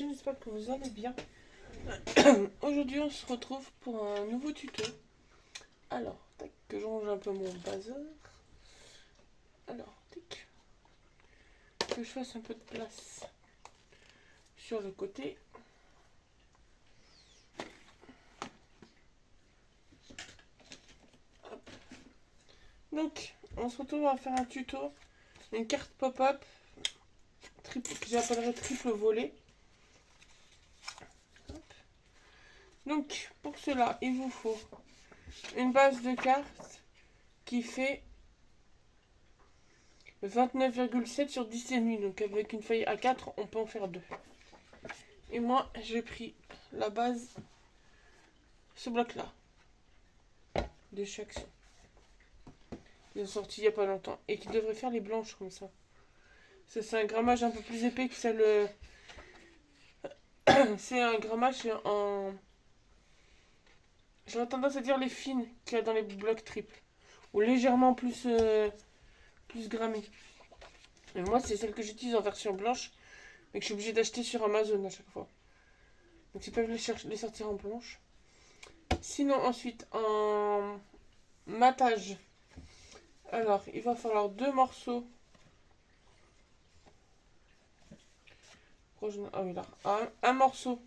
chaîne, j'espère que vous allez bien. Aujourd'hui on se retrouve pour un nouveau tuto. Alors, tac, que je range un peu mon bazar. Alors, tac, que je fasse un peu de place sur le côté. Hop. Donc, on se retrouve à faire un tuto, une carte pop-up que j'appellerai triple volet. Donc, pour cela, il vous faut une base de cartes qui fait 29,7 sur 10,5. Donc, avec une feuille A4, on peut en faire deux. Et moi, j'ai pris la base, ce bloc-là, de chaque son. Ils ont sorti il n'y a pas longtemps. Et qui devrait faire les blanches comme ça. Ça, c'est un grammage un peu plus épais que celle. C'est un grammage en. J'aurais tendance à dire les fines qu'il y a dans les blocs triples. Ou légèrement plus grammées. Et moi, c'est celle que j'utilise en version blanche. Mais que je suis obligée d'acheter sur Amazon à chaque fois. Donc ils peuvent les sortir en blanche. Sinon, ensuite, en matage. Alors, il va falloir deux morceaux. Ah oui, là. Un morceau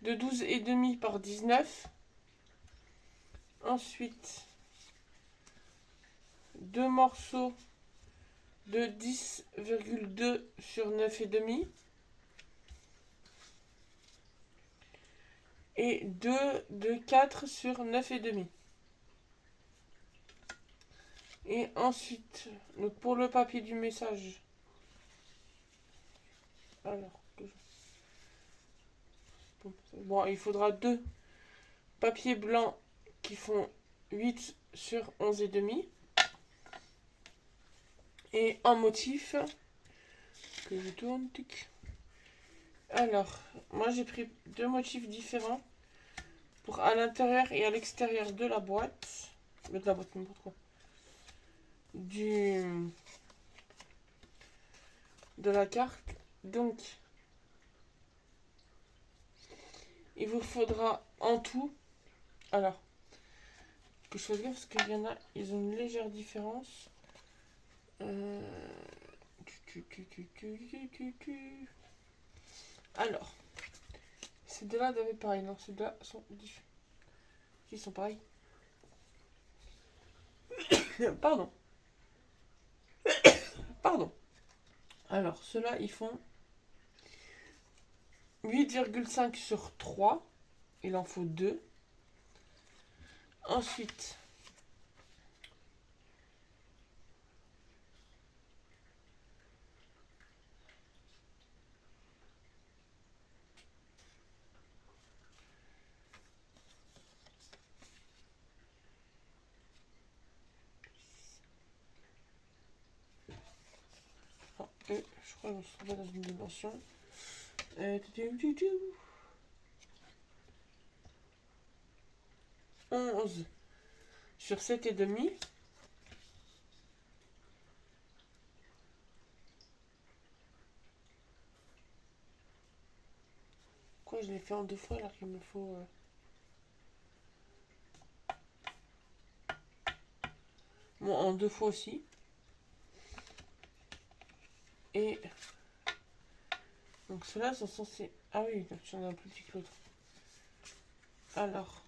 de 12,5 par 19. Ensuite, deux morceaux de 10,2 sur 9,5. Et deux de 4 sur 9,5. Et ensuite, donc pour le papier du message. Alors, bon, il faudra deux papiers blancs qui font 8 sur 11,5. Et en motif, que je tourne, tic. Alors, moi j'ai pris deux motifs différents pour à l'intérieur et à l'extérieur de la boîte. De la boîte, n'importe quoi. De la carte. Donc, il vous faudra en tout. Alors, que je fasse gaffe parce qu'il y en a, ils ont une légère différence. Alors, ces deux-là doivent être pareils. Non, ces deux-là sont différents. Ils sont pareils. Pardon. Pardon. Alors, ceux-là, ils font 8,5 sur 3. Il en faut 2. Ensuite, je crois que je se trouve dans une dimension. 11 sur 7,5. Quoi, je l'ai fait en deux fois alors qu'il me faut. Bon, en deux fois aussi. Et. Donc ceux-là sont censés. Ah oui, donc j'en ai un plus petit que l'autre. Alors.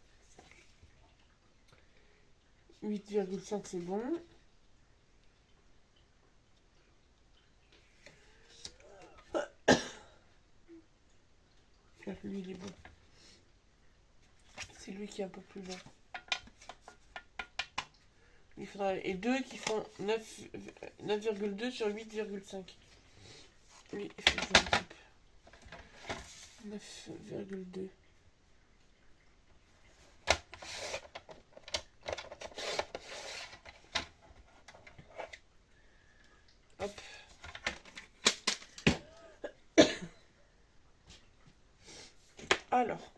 8,5 c'est bon. Lui il est bon. C'est lui qui est un peu plus long. Il faudra. Et deux qui font 9,2 sur 8,5. Lui, il faut que je m'occupe. 9,2. Hop. Alors.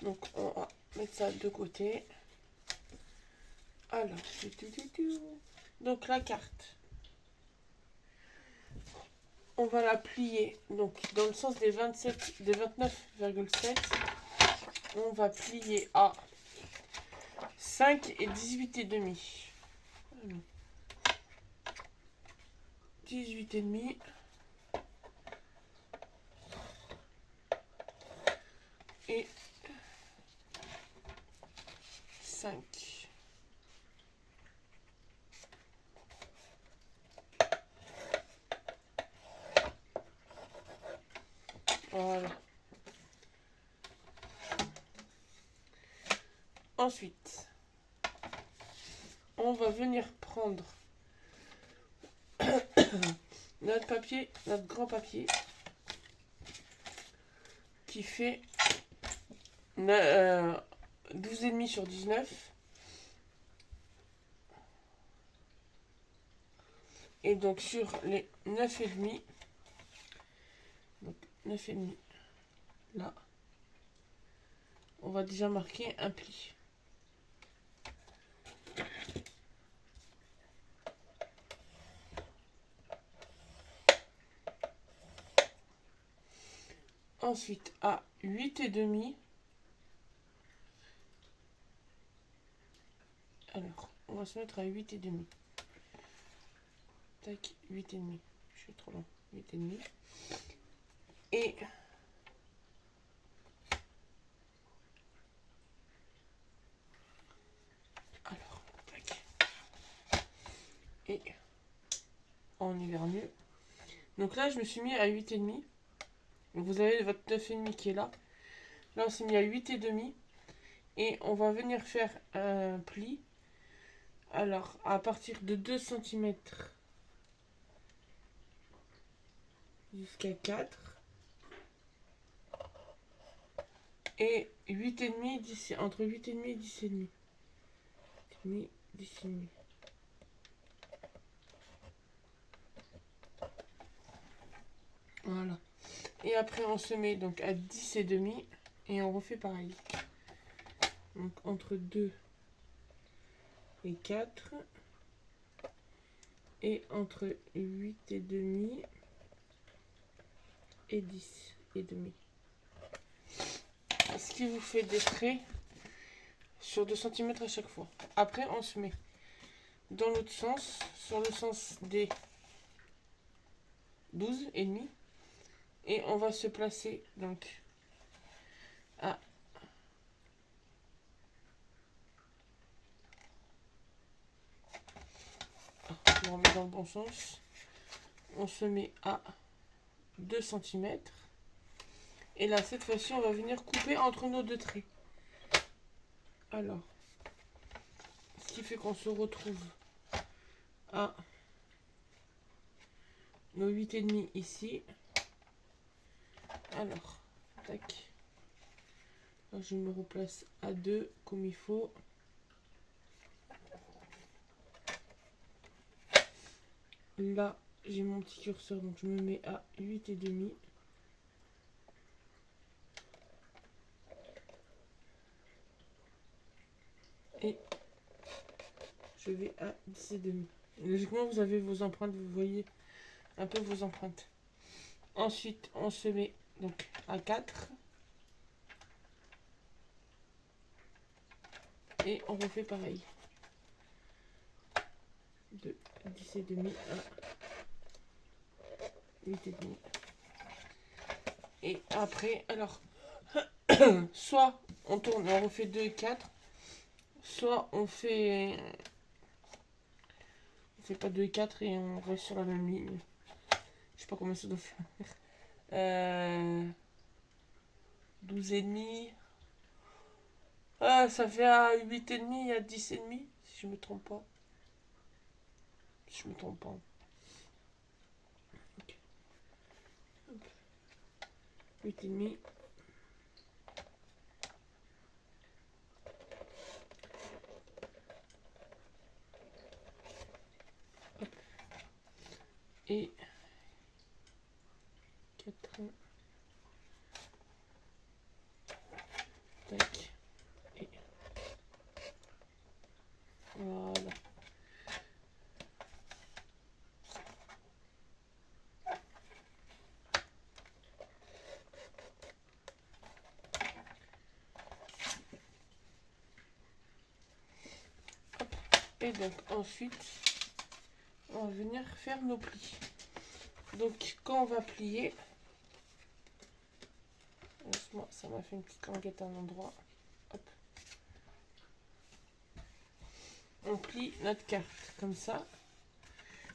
Donc, on va mettre ça de côté. Alors. Donc, la carte. on va la plier donc dans le sens des 29,7. On va plier à 5 et 18 et demi. 18 et demi. Et 5. Voilà. Ensuite, on va venir prendre notre papier, notre grand papier, qui fait 12,5 sur 19. Et donc sur les 9,5, donc 9,5, là, on va déjà marquer un pli. Ensuite, à 8,5, alors, on va se mettre à 8,5. Tac, 8,5. Je suis trop long. 8,5. Et alors, tac. Et on y verra mieux. Donc là, je me suis mis à 8,5. Donc vous avez votre 9,5 qui est là. Là, on s'est mis à 8,5. Et on va venir faire un pli. Alors, à partir de 2 cm jusqu'à 4. Et 8,5, entre 8,5 et 10,5. 10,5. Voilà. Et après, on se met donc à 10,5 et on refait pareil. Donc entre 2 et 4. Et entre 8,5 et 10,5. Ce qui vous fait des traits sur 2 cm à chaque fois. Après, on se met dans l'autre sens, sur le sens des 12,5. Et on va se placer donc à on remet dans le bon sens. On se met à 2 cm. Et là, cette fois-ci, on va venir couper entre nos deux traits. Alors, ce qui fait qu'on se retrouve à nos 8,5 ici. Alors, tac. Là, je me replace à 2 comme il faut. Là, j'ai mon petit curseur, donc je me mets à 8,5. Et je vais à 10,5. Logiquement, vous avez vos empreintes, vous voyez un peu vos empreintes. Ensuite, on se met donc à 4. Et on refait pareil. De 10,5 à 8,5. Et après, alors, soit on tourne, on refait 2 et 4. Soit on fait pas 2 et 4 et on reste sur la même ligne. Je sais pas combien ça doit faire. 12,5. Ah, ça fait à 8,5 à 10,5, si je me trompe pas. Si je me trompe pas. Okay. 8,5. Et 4. Tac. Et voilà. Et donc ensuite, on va venir faire nos plis. Donc quand on va plier, moi ça m'a fait une petite languette à un endroit. Hop. On plie notre carte comme ça.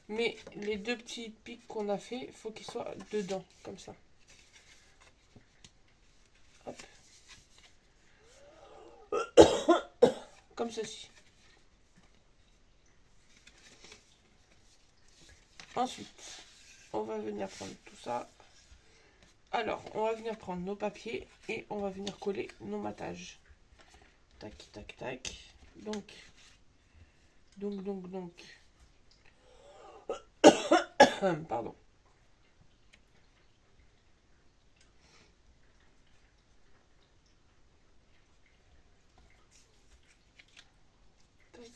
Mais les deux petits pics qu'on a fait, il faut qu'ils soient dedans, comme ça. Hop. Comme ceci. Ensuite, on va venir prendre tout ça. Alors, on va venir prendre nos papiers et on va venir coller nos mattages. Tac, tac, tac. Donc. Pardon. Tac.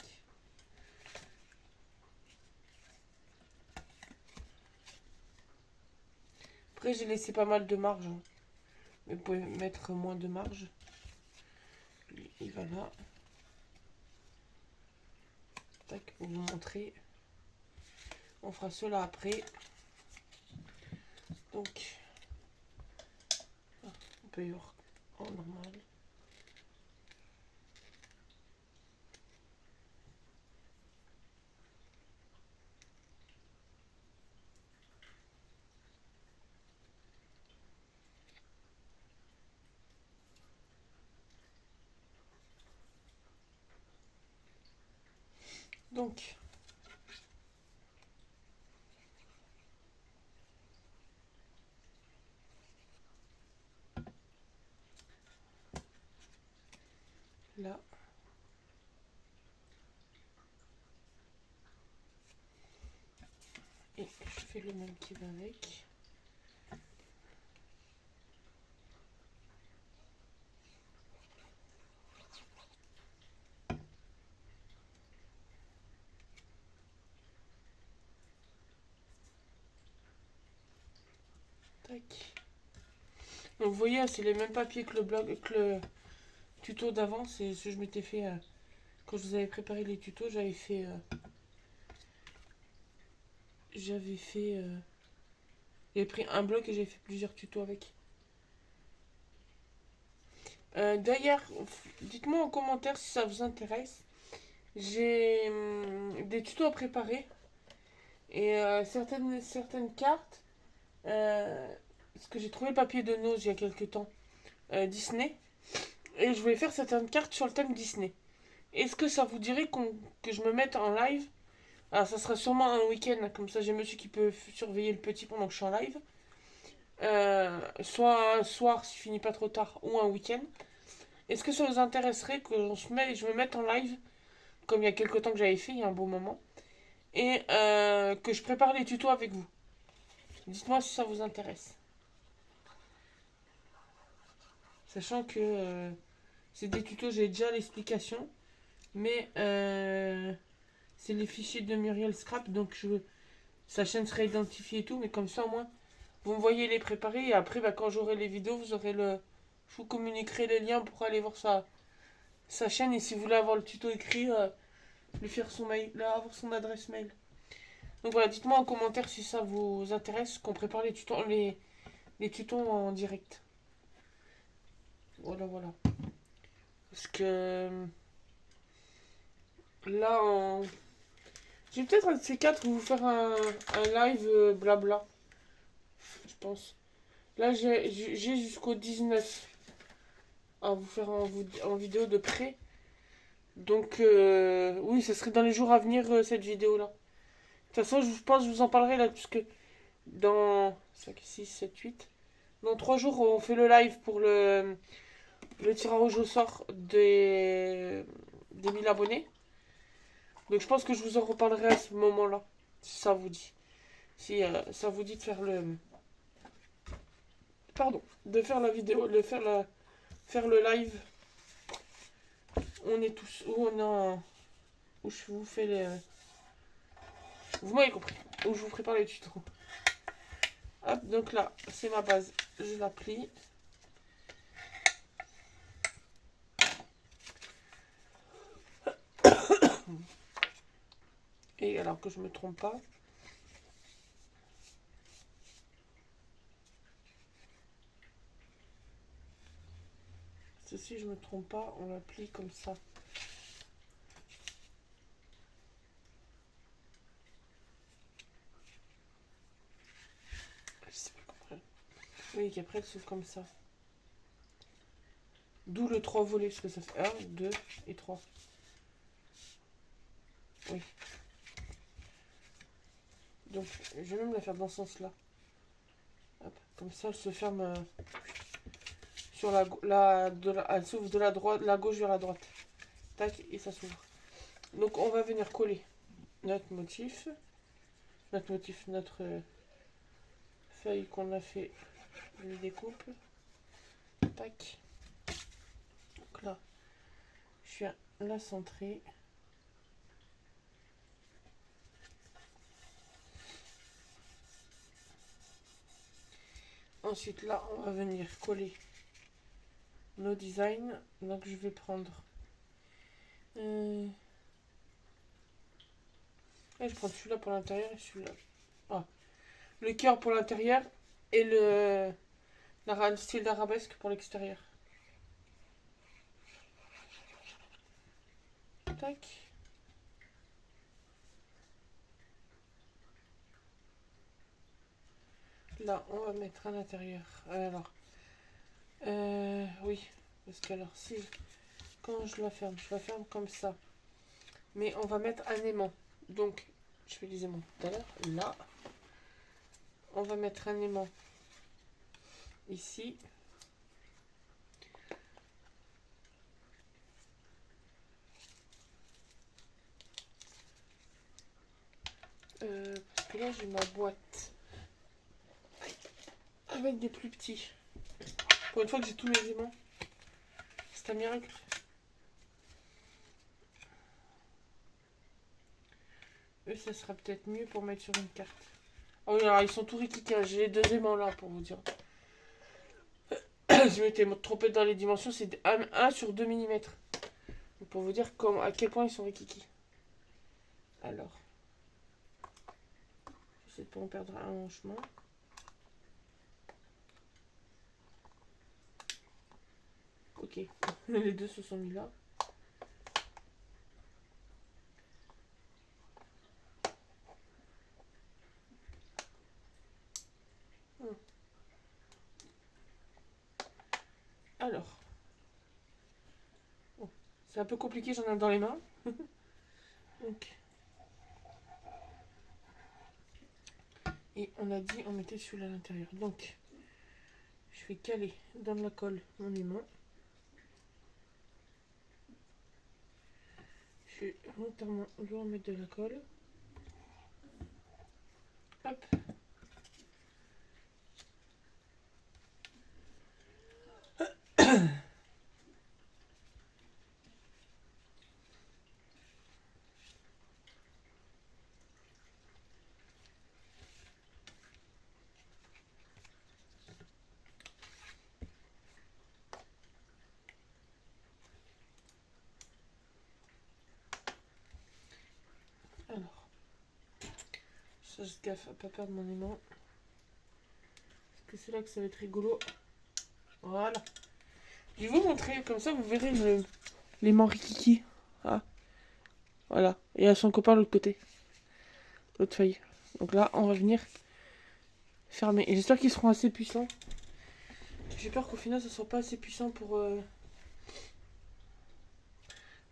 Après, j'ai laissé pas mal de marge. Mais vous pouvez mettre moins de marge. Il va là. Tac, pour vous montrer. On fera cela après. Donc, on peut y voir en normal. Donc, là. Et je fais le même qui va avec. Tac. Donc vous voyez, c'est les mêmes papiers que le blog, que le tuto d'avant. C'est ce que je m'étais fait quand je vous avais préparé les tutos. J'ai pris un bloc et j'ai fait plusieurs tutos avec. D'ailleurs, dites-moi en commentaire si ça vous intéresse. J'ai des tutos à préparer et certaines cartes. Parce que j'ai trouvé le papier de Nose il y a quelques temps, Disney, et je voulais faire certaines cartes sur le thème Disney. Est-ce que ça vous dirait que je me mette en live? Alors ça sera sûrement un week-end, comme ça j'ai monsieur qui peut surveiller le petit pendant que je suis en live. Soit un soir s'il finit pas trop tard, ou un week-end. Est-ce que ça vous intéresserait que je me mette en live, comme il y a quelques temps que j'avais fait, il y a un beau moment, et que je prépare les tutos avec vous? Dites-moi si ça vous intéresse. Sachant que c'est des tutos, j'ai déjà l'explication, mais c'est les fichiers de Muriel Scrap, donc sa chaîne sera identifiée et tout, mais comme ça au moins vous me voyez les préparer et après quand j'aurai les vidéos, je vous communiquerai les liens pour aller voir sa chaîne, et si vous voulez avoir le tuto écrit, lui faire son mail, là, avoir son adresse mail. Donc voilà, dites-moi en commentaire si ça vous intéresse qu'on prépare les tutos en direct. Voilà. Parce que là, j'ai peut-être un de ces quatre vous faire un live blabla, je pense. Là, j'ai jusqu'au 19 à vous faire en vidéo de près. Donc, oui, ce serait dans les jours à venir, cette vidéo-là. De toute façon, je pense que je vous en parlerai là, puisque dans 5, 6, 7, 8, dans 3 jours, on fait le live pour le tirage au sort des 1000 abonnés. Donc, je pense que je vous en reparlerai à ce moment-là, si ça vous dit. Si ça vous dit de faire Pardon, de faire la vidéo, faire le live. On est tous. Où je vous fais les. Vous m'avez compris. Où je vous prépare les tutos. Hop, donc là, c'est ma base. Je la plie. Et alors que je me trompe pas. Si je me trompe pas, on la plie comme ça. Je sais pas comment. Oui, qu'après elle s'ouvre comme ça. D'où le 3 volets, parce que ça fait 1, 2 et 3. Oui. Donc, je vais même la faire dans ce sens-là. Comme ça, elle se ferme sur elle s'ouvre de la gauche vers la droite. Tac, et ça s'ouvre. Donc, on va venir coller notre motif. Notre feuille qu'on a fait de découpe. Tac. Donc là, je viens la centrer. Ensuite, là, on va venir coller nos designs. Donc, je vais prendre... je vais prendre celui-là pour l'intérieur et celui-là. Ah, le cœur pour l'intérieur et le style d'arabesque pour l'extérieur. Tac. Là, on va mettre à l'intérieur. Alors, oui, parce que alors, si quand je la ferme comme ça. Mais on va mettre un aimant. Donc, je fais les aimants tout à l'heure. Là, on va mettre un aimant ici. Parce que là, j'ai ma boîte avec des plus petits. Pour une fois que j'ai tous mes aimants, c'est un miracle. Eux, ça sera peut-être mieux pour mettre sur une carte. Ah oui, alors ils sont tout rikiki. J'ai les deux aimants là pour vous dire. Je m'étais trompé dans les dimensions, c'est 1 sur 2 mm. Pour vous dire à quel point ils sont rikiki. Alors, j'essaie de pas en perdre un en chemin. Ok, les deux se sont mis là. Alors, bon, c'est un peu compliqué, j'en ai un dans les mains. Donc, et on a dit on mettait celui-là à l'intérieur. Donc, je vais caler dans de la colle mon aimant. Je vais volontairement lui remettre de la colle. Hop. Alors, ça je gaffe à pas perdre mon aimant. Parce que c'est là que ça va être rigolo. Voilà. Je vais vous montrer, comme ça vous verrez l'aimant rikiki. Ah. Voilà. Et à son copain de l'autre côté. L'autre feuille. Donc là, on va venir fermer. Et j'espère qu'ils seront assez puissants. J'ai peur qu'au final, ça soit pas assez puissant pour...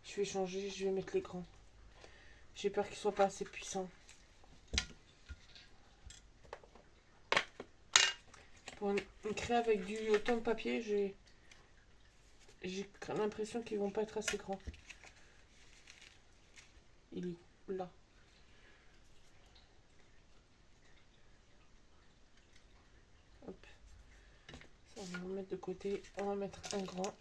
Je vais changer, je vais mettre l'écran. J'ai peur qu'ils soient pas assez puissants. Pour une créer avec autant de papier, j'ai l'impression qu'ils vont pas être assez grands. Il est là. Hop. Ça, on va le mettre de côté. On va mettre un grand.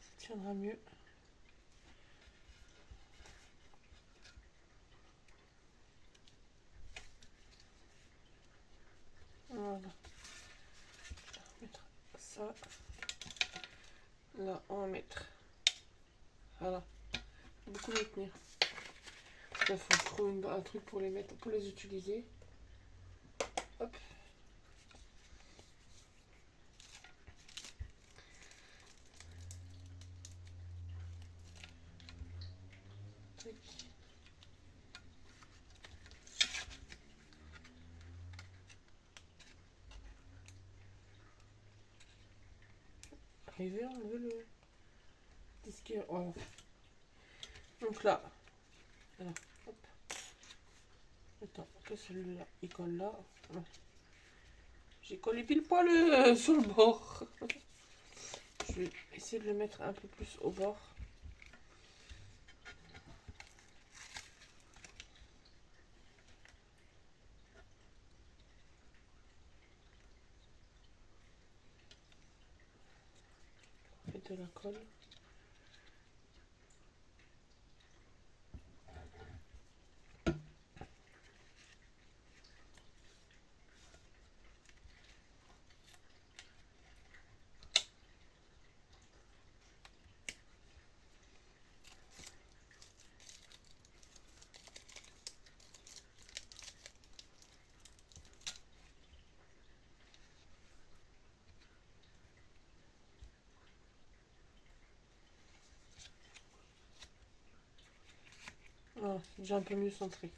Ça tiendra mieux. Voilà. On va mettre ça. Là, on va mettre Voilà. Beaucoup les tenir. Là, faut que je trouve un truc pour les mettre, pour les utiliser. Hop. Tac. Arriver à enlever le disque. Voilà. Donc là, voilà. Hop. Attends, que celui-là, il colle là. Ouais. J'ai collé pile poil sur le bord. Je vais essayer de le mettre un peu plus au bord. Et de la colle. Voilà, c'est déjà un peu mieux centré.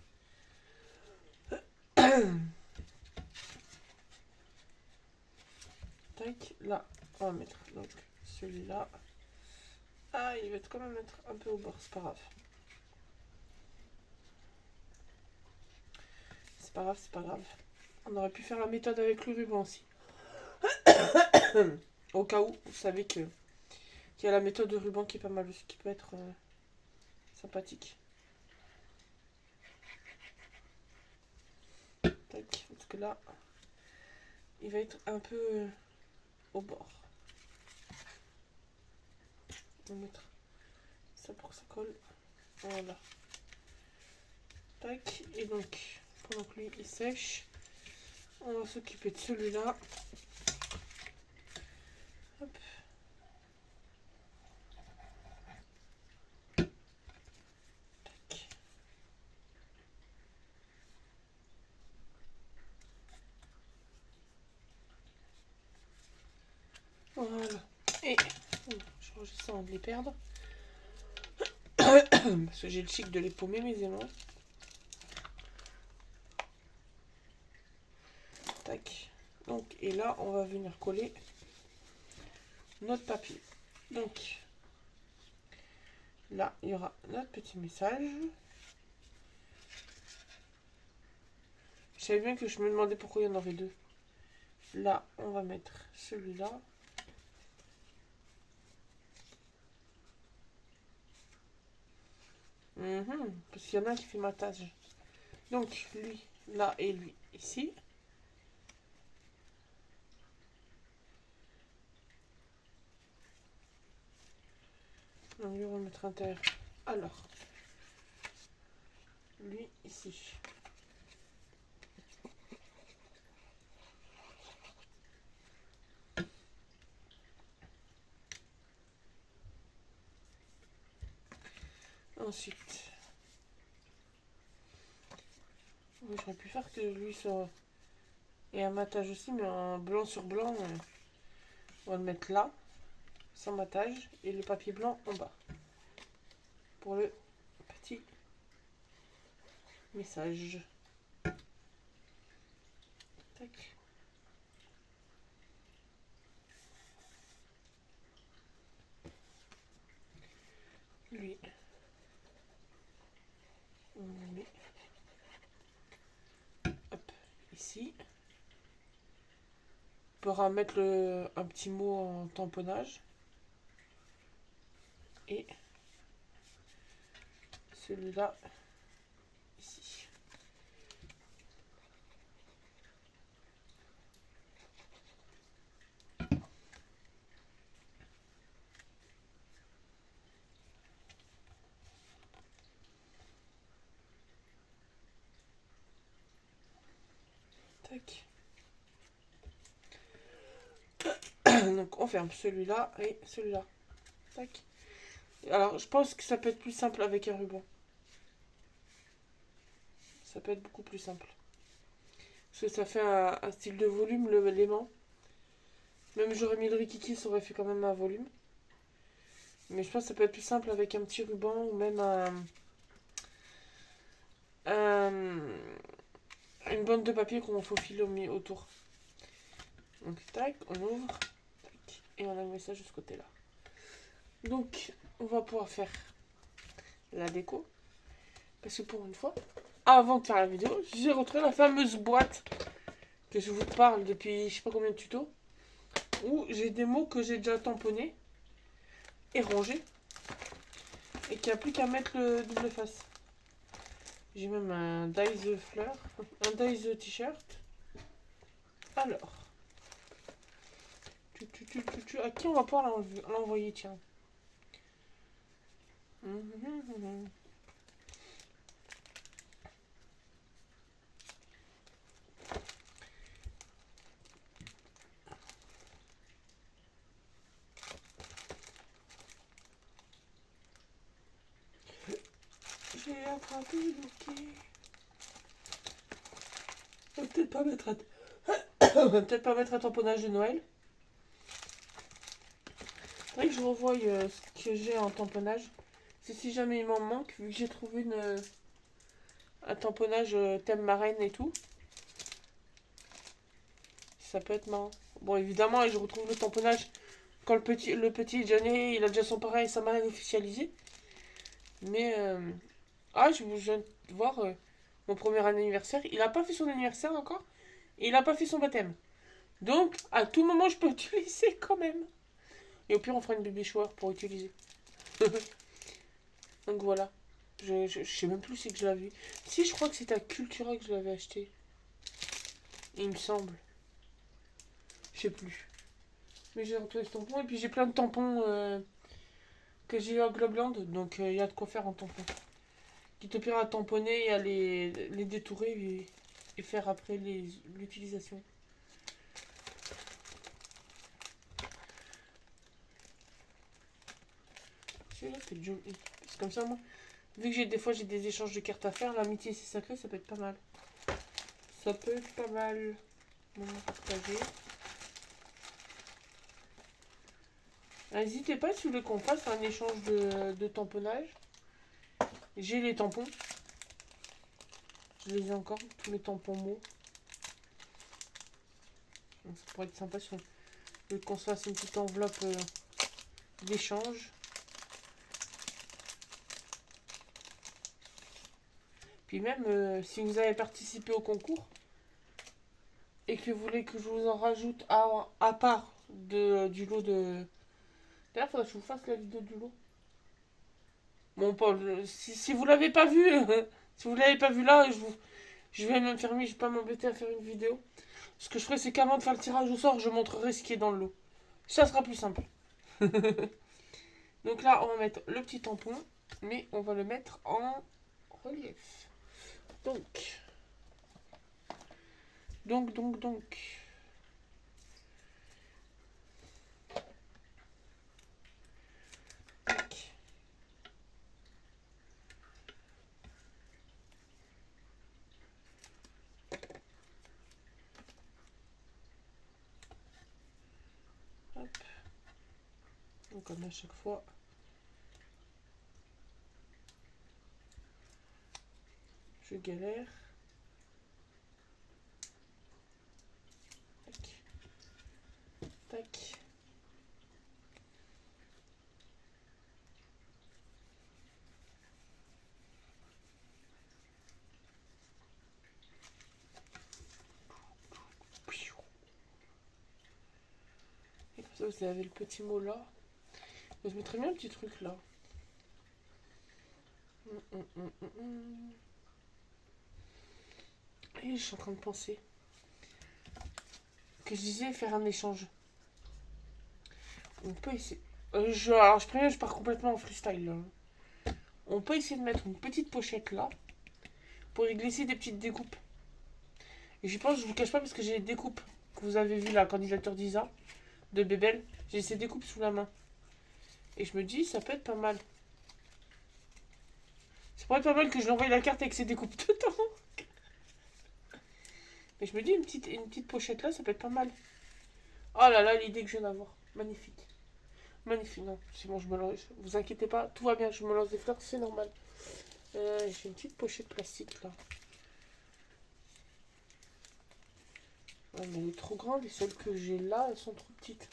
Tac, là, on va mettre donc celui-là. Ah, il va être quand même être un peu au bord, c'est pas grave. C'est pas grave, c'est pas grave. On aurait pu faire la méthode avec le ruban aussi. Au cas où, vous savez qu'il y a la méthode de ruban qui est pas mal aussi, qui peut être sympathique. Tac, parce que là, il va être un peu au bord. On va mettre ça pour que ça colle. Voilà. Tac, et donc, pendant que lui il sèche, on va s'occuper de celui-là. Hop. Tac. Voilà. Et je range ça avant de les perdre. Parce que j'ai le chic de les paumer mes aimants. Tac. Donc, et là, on va venir coller notre papier. Donc, là, il y aura notre petit message. Je savais bien que je me demandais pourquoi il y en aurait deux. Là, on va mettre celui-là. Parce qu'il y en a un qui fait ma tâche. Donc, lui, là, et lui, ici. Donc, lui, on va mettre intérieur. Alors, lui, ici. Ensuite, oui, j'aurais pu faire que lui soit... Et un matage aussi, mais en blanc sur blanc. On va le mettre là, sans matage, et le papier blanc en bas. Pour le petit message. Tac. Lui. Lui. Hop, ici. On pourra mettre un petit mot en tamponnage. Et celui-là, ici. Tac. Donc on ferme celui-là et celui-là. Tac. Alors, je pense que ça peut être plus simple avec un ruban. Ça peut être beaucoup plus simple. Parce que ça fait un style de volume, l'aimant. Même j'aurais mis le rikiki, ça aurait fait quand même un volume. Mais je pense que ça peut être plus simple avec un petit ruban ou même une bande de papier qu'on faufile autour. Donc tac, on ouvre, tac, et on a mis ça jusqu'à côté là. Donc on va pouvoir faire la déco. Parce que pour une fois, avant de faire la vidéo, j'ai retrouvé la fameuse boîte que je vous parle depuis je sais pas combien de tutos. Où j'ai des mots que j'ai déjà tamponnés et rangés. Et qu'il n'y a plus qu'à mettre le double face. J'ai même un dies fleur, un dies t-shirt. Alors, à qui on va pouvoir l'envoyer, tiens. J'ai attrapé le bouquet. On va peut-être pas mettre on va peut-être pas mettre un tamponnage de Noël. Faudrait que je revoie ce que j'ai en tamponnage. C'est si jamais il m'en manque, vu que j'ai trouvé un tamponnage thème marraine et tout. Ça peut être marrant. Bon, évidemment, et je retrouve le tamponnage quand le petit Johnny, il a déjà son parrain et sa marraine officialisée. Mais, ah, je viens de voir mon premier anniversaire. Il a pas fait son anniversaire encore. Et il a pas fait son baptême. Donc, à tout moment, je peux utiliser quand même. Et au pire, on fera une baby shower pour utiliser. Donc voilà. Je sais même plus si que je l'avais vu. Si, je crois que c'était à Cultura que je l'avais acheté. Il me semble. Je sais plus. Mais j'ai retrouvé ce tampon. Et puis j'ai plein de tampons que j'ai eu à Globland. Donc il y a de quoi faire en tampon. Quitte au pire à tamponner et à les détourer et faire après l'utilisation. Celui-là, c'est joli. C'est comme ça, moi. Vu que des fois j'ai des échanges de cartes à faire, l'amitié c'est sacré, ça peut être pas mal. Ça peut être pas mal. Moment partagé. N'hésitez pas si vous voulez qu'on fasse un échange de tamponnage. J'ai les tampons. Je les ai encore, tous les tampons mots. Donc ça pourrait être sympa si on veut qu'on se fasse une petite enveloppe d'échange. Puis même si vous avez participé au concours et que vous voulez que je vous en rajoute à part du lot de... D'ailleurs, il faudrait que je vous fasse la vidéo du lot. Bon, Paul, si vous l'avez pas vu, si vous l'avez pas vu là, je vais même fermer, je vais pas m'embêter à faire une vidéo. Ce que je ferai, c'est qu'avant de faire le tirage au sort, je montrerai ce qui est dans le lot. Ça sera plus simple. Donc là, on va mettre le petit tampon, mais on va le mettre en relief. Donc. Tac. Hop. Donc comme à chaque fois. Je galère. Tac. Tac. Et comme ça, vous avez le petit mot là. Je mettrais bien un petit truc là. Et je suis en train de penser que je disais faire un échange. On peut essayer. Alors, je pars complètement en freestyle là. On peut essayer de mettre une petite pochette là pour y glisser des petites découpes. Et je pense, je vous cache pas, parce que j'ai les découpes que vous avez vu la candidature d'Isa de Bébel. J'ai ces découpes sous la main. Et je me dis, ça peut être pas mal. Ça pourrait être pas mal que je lui envoie la carte avec ses découpes dedans. Mais je me dis, une petite pochette là, ça peut être pas mal. Oh là là, l'idée que je viens d'avoir. Magnifique. Magnifique, non. C'est bon, je me lance. Vous inquiétez pas, tout va bien, je me lance des fleurs, c'est normal. J'ai une petite pochette plastique là. Ouais, mais elle est trop grande et celles que j'ai là, elles sont trop petites.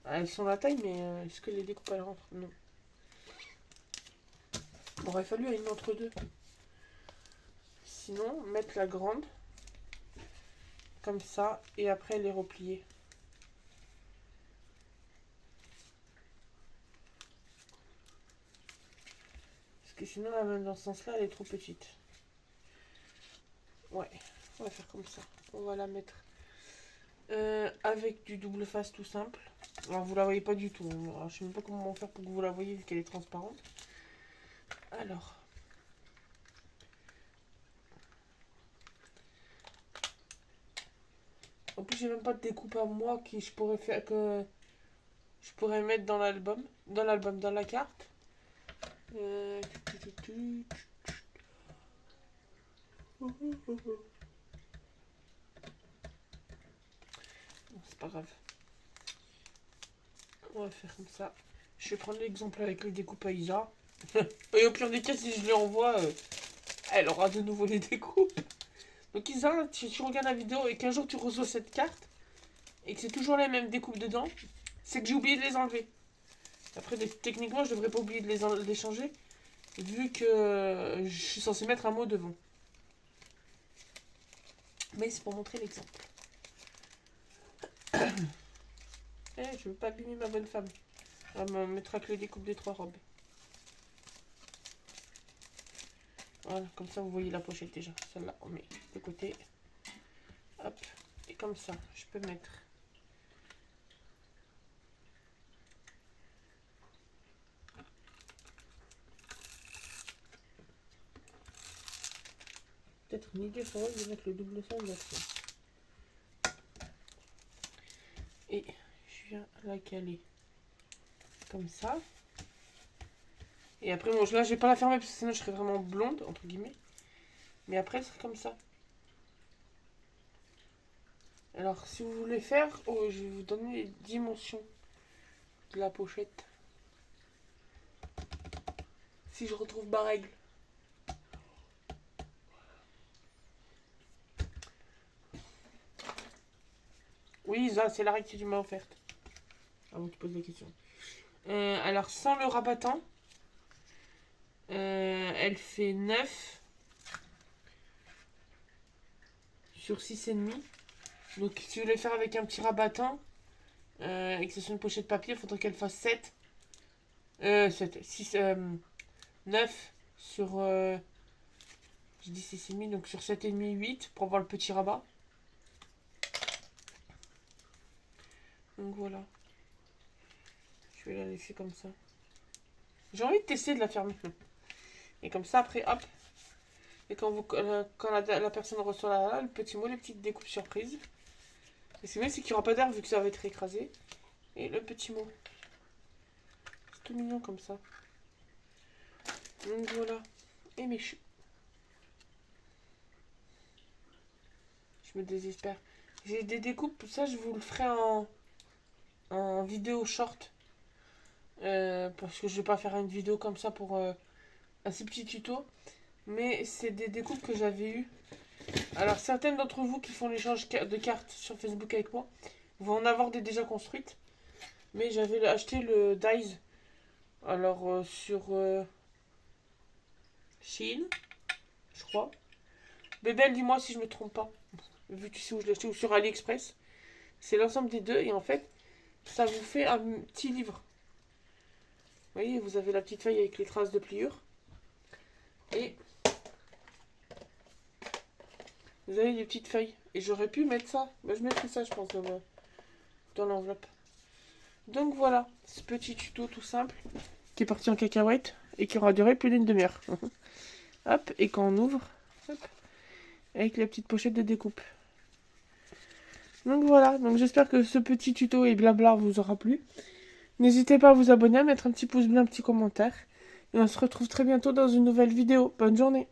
Ah, elles sont la taille, mais est-ce que les découpes elles rentrent? Non. Il aurait fallu une entre deux. Sinon, mettre la grande, comme ça, et après les replier. Parce que sinon, la même dans ce sens-là, elle est trop petite. Ouais, on va faire comme ça. On va la mettre avec du double face tout simple. Alors, vous la voyez pas du tout. Alors, je sais même pas comment faire pour que vous la voyez vu qu'elle est transparente. Alors. En plus, j'ai même pas de découpe à moi qui je pourrais faire que je pourrais mettre dans l'album, dans la carte. Euh, C'est pas grave. On va faire comme ça. Je vais prendre l'exemple avec les découpes à Isa. Et au pire des cas, si je lui envoie, elle aura de nouveau les découpes. Donc Isa, si tu regardes la vidéo et qu'un jour tu reçois cette carte et que c'est toujours les mêmes découpes dedans, c'est que j'ai oublié de les enlever. Après, techniquement, je devrais pas oublier de les changer, vu que je suis censé mettre un mot devant. Mais c'est pour montrer l'exemple. Je veux pas abîmer ma bonne femme. Elle me mettra que les découpes des 3 robes. Voilà, comme ça vous voyez la pochette déjà. Celle-là, on met de côté. Hop, et comme ça, je peux mettre. Peut-être une idée pour eux de mettre le double sens là-dessus. Et je viens la caler comme ça. Et après, bon, là, je vais pas la fermer parce que sinon je serais vraiment blonde, entre guillemets. Mais après, elle serait comme ça. Alors, si vous voulez faire, je vais vous donner les dimensions de la pochette. Si je retrouve ma règle. Oui, ça, c'est la règle que tu m'as offerte. Avant que tu poses la question. Alors, sans le rabattant, elle fait 9 sur 6,5. Donc, si vous voulez faire avec un petit rabattant, et que ce soit une pochette papier, il faudrait qu'elle fasse 7. 9 sur. Je dis 6,5, donc sur 7,5, 8 pour avoir le petit rabat. Donc voilà. Je vais la laisser comme ça. J'ai envie de tester de la faire maintenant. Et comme ça, après, hop. Et quand la personne reçoit le petit mot, les petites découpes surprises. Et c'est mieux, c'est qu'il n'y aura pas d'air vu que ça va être écrasé. Et le petit mot. C'est tout mignon comme ça. Donc voilà. Et mes choux. Je me désespère. J'ai des découpes, ça je vous le ferai en vidéo short. Parce que je vais pas faire une vidéo comme ça pour un si petit tuto. Mais c'est des découpes que j'avais eues. Alors certaines d'entre vous qui font l'échange de cartes sur Facebook avec moi vont en avoir des déjà construites. Mais j'avais acheté le Dies. Alors sur Shein, je crois. Bébel, dis-moi si je me trompe pas. Vu que tu sais où je l'ai acheté, ou sur AliExpress. C'est l'ensemble des deux et en fait, ça vous fait un petit livre. Vous voyez, vous avez la petite feuille avec les traces de pliure. Et vous avez des petites feuilles. Et j'aurais pu mettre ça. Bah, je mettrai ça, je pense, dans l'enveloppe. Donc voilà, ce petit tuto tout simple qui est parti en cacahuète et qui aura duré plus d'une demi-heure. Hop, et quand on ouvre, hop, avec la petite pochette de découpe. Donc voilà, donc j'espère que ce petit tuto et blabla vous aura plu. N'hésitez pas à vous abonner, à mettre un petit pouce bleu, un petit commentaire. Et on se retrouve très bientôt dans une nouvelle vidéo. Bonne journée.